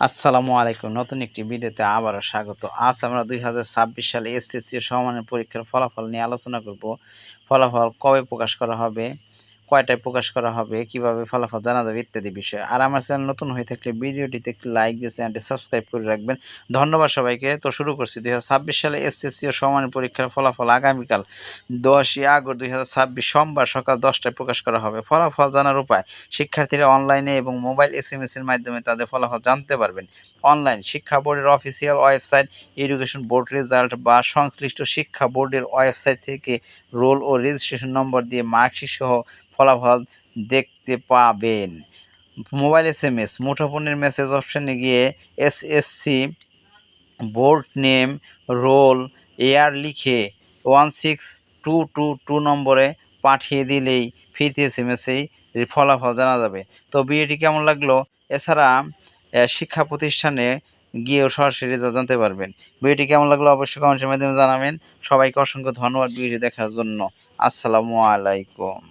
আসসালামু আলাইকুম। নতুন একটি ভিডিওতে আবারও স্বাগত। আজ আমরা ২০২৬ সালে এসএসসি সমমানের পরীক্ষার ফলাফল নিয়ে আলোচনা করব। ফলাফল কবে প্রকাশ করা হবে, কয়টায় প্রকাশ করা হবে, কিভাবে ফলাফল জানা যাবে ইত্যাদি বিষয়। আর আমার চ্যানেল নতুন হয়ে থাকলে ভিডিওটিতে একটি লাইক দিয়ে চ্যানেলটি সাবস্ক্রাইব করে রাখবেন। ধন্যবাদ সবাইকে। তো শুরু করছি। ২০২৬ সালে এসএসসি ও সমমানের পরীক্ষার ফলাফল আগামীকাল ১০ই আগস্ট ২০২৬ সোমবার সকাল ১০টায় প্রকাশ করা হবে। ফলাফল জানার উপায়: শিক্ষার্থীরা অনলাইনে এবং মোবাইল এসএমএস এর মাধ্যমে তাদের ফলাফল জানতে পারবেন। অনলাইন: শিক্ষা বোর্ডের official website, education board result বা সংশ্লিষ্ট শিক্ষা বোর্ডের ওয়েবসাইট থেকে রোল ও রেজিস্ট্রেশন নম্বর দিয়ে মার্কশিট সহ ফলাফল দেখতে পাবেন। মোবাইল এসএমএস: মুঠোফোনের মেসেজ অপশনে গিয়ে SSC board name, roll, year লিখে 16222 নম্বরে পাঠিয়ে দিলেই ফ্রিতে এসএমএসেই ফলাফল জানা যাবে। তো ভিডিওটি কেমন লাগলো? এছাড়া শিক্ষা প্রতিষ্ঠানে গিয়েও সরাসরি রেজাল্ট জানতে পারবেন। ভিডিওটি কেমন লাগলো অবশ্যই কমেন্টের মাধ্যমে জানাবেন। সবাইকে অসংখ্য ধন্যবাদ ভিডিও দেখার জন্য। আসসালামু আলাইকুম।